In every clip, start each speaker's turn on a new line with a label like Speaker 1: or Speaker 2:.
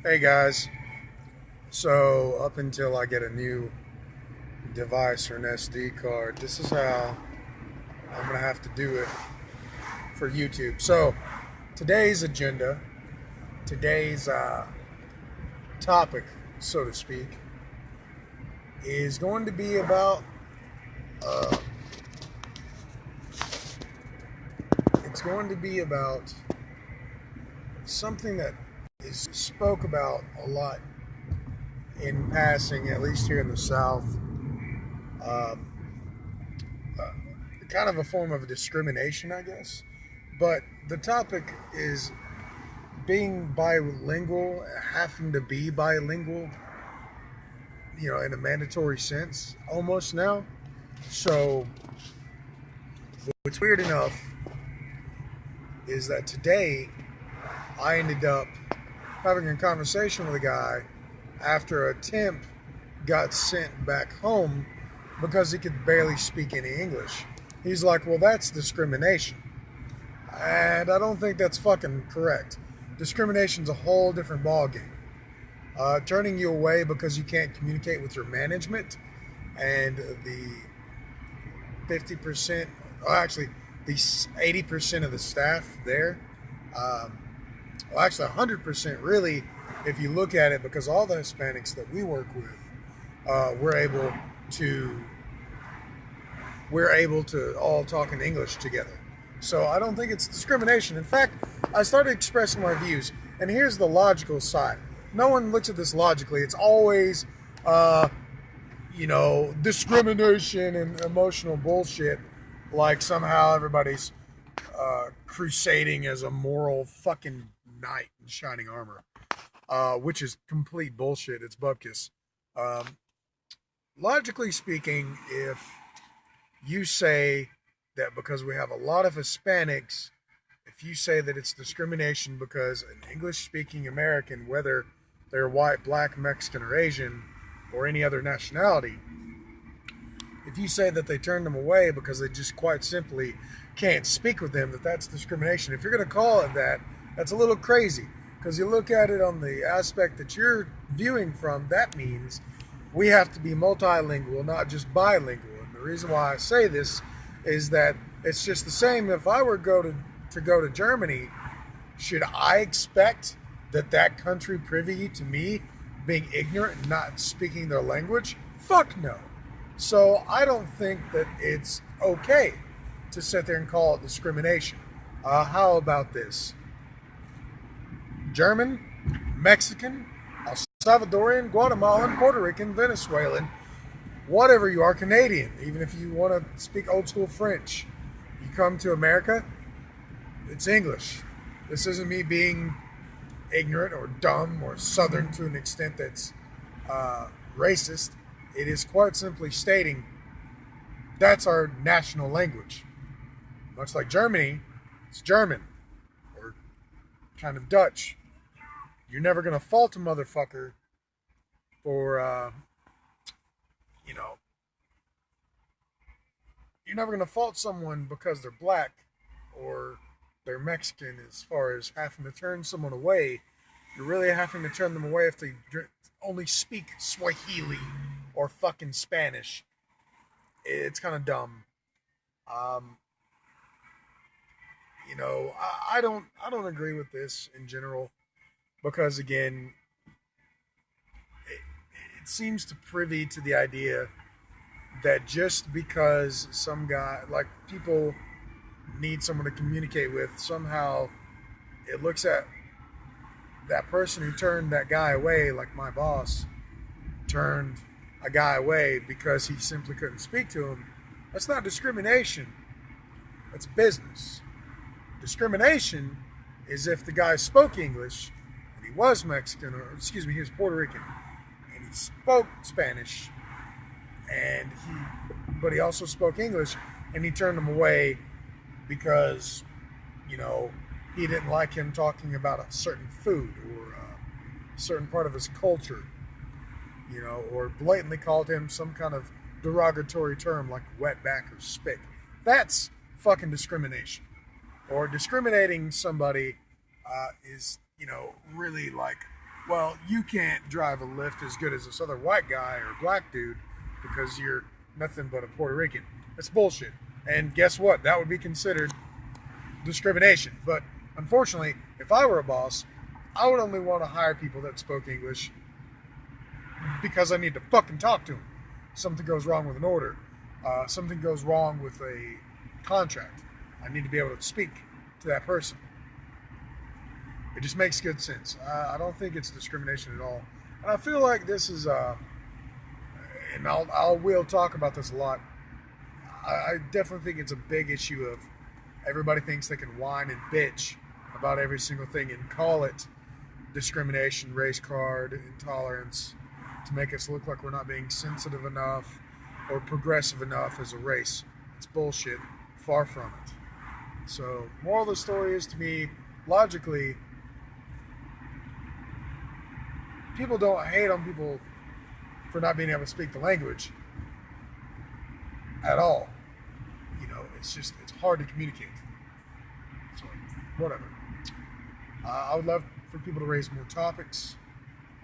Speaker 1: Hey guys, so up until I get a new device or an SD card, this is how I'm gonna have to do it for YouTube. So today's agenda, today's topic, so to speak, is going to be about uh, it's going to be about something that is spoke about a lot in passing, at least here in the South. Um, uh, Kind of a form of discrimination, I guess. But the topic is being bilingual, having to be bilingual, in a mandatory sense almost now. So, what's weird enough is that today I ended up having a conversation with a guy after a temp got sent back home because he could barely speak any English. He's like, well, that's discrimination. And I don't think that's fucking correct. Discrimination's a whole different ballgame. Turning you away because you can't communicate with your management and the 50%, actually, the 80% of the staff there, um, well, actually, 100% really, if you look at it, because all the Hispanics that we work with, we're able to all talk in English together. So I don't think it's discrimination. In fact, I started expressing my views, and here's the logical side. No one looks at this logically. It's always, uh, discrimination and emotional bullshit. Like somehow everybody's crusading as a moral fucking knight in shining armor, which is complete bullshit. It's bupkis. Um, Logically speaking, if you say that because we have a lot of Hispanics, if you say that it's discrimination because an English speaking American, whether they're white, black, Mexican, or Asian, or any other nationality, if you say that they turned them away because they just quite simply can't speak with them, that's discrimination. If you're going to call it that, that's a little crazy because you look at it on the aspect that you're viewing from, that means we have to be multilingual, not just bilingual. And the reason why I say this is that it's just the same. If I were to go to Germany, should I expect that country privy to me being ignorant and not speaking their language? Fuck no. So I don't think that it's okay to sit there and call it discrimination. How about this? German, Mexican, El Salvadorian, Guatemalan, Puerto Rican, Venezuelan, whatever you are, Canadian, even if you want to speak old school French, you come to America, it's English. This isn't me being ignorant or dumb or southern to an extent that's racist. It is quite simply stating that's our national language. Much like Germany, it's German or kind of Dutch. You're never going to fault a motherfucker for, you know, you're never going to fault someone because they're black or they're Mexican as far as having to turn someone away. You're really having to turn them away if they only speak Swahili or fucking Spanish. It's kind of dumb. Um, I don't agree with this in general because again, it, it seems to privy to the idea that just because some guy, like people need someone to communicate with, somehow it looks at that person who turned that guy away, like my boss turned a guy away because he simply couldn't speak to him. That's not discrimination. That's business. Discrimination is if the guy spoke English and he was Mexican, or excuse me, he was Puerto Rican and he spoke Spanish but he also spoke English and he turned him away because, you know, he didn't like him talking about a certain food or a certain part of his culture, or blatantly called him some kind of derogatory term like wetback or spick. That's fucking discrimination. Or discriminating somebody is, really like well, you can't drive a lift as good as this other white guy or black dude because you're nothing but a Puerto Rican. That's bullshit. And guess what? That would be considered discrimination. But unfortunately, if I were a boss, I would only want to hire people that spoke English because I need to fucking talk to them. Something goes wrong with an order. Something goes wrong with a contract. I need to be able to speak to that person. It just makes good sense. I don't think it's discrimination at all. And I feel like this is, and we'll talk about this a lot. I definitely think it's a big issue of everybody thinks they can whine and bitch about every single thing and call it discrimination, race card, intolerance to make us look like we're not being sensitive enough or progressive enough as a race. It's bullshit. Far from it. So, moral of the story is, to me, logically, people don't hate on people for not being able to speak the language at all. You know, it's hard to communicate. So, whatever. I would love for people to raise more topics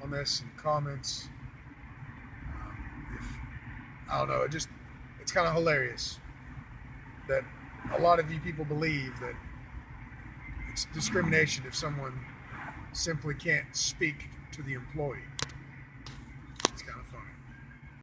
Speaker 1: on this and comments. I don't know, it's kind of hilarious that a lot of you people believe that it's discrimination if someone simply can't speak to the employee.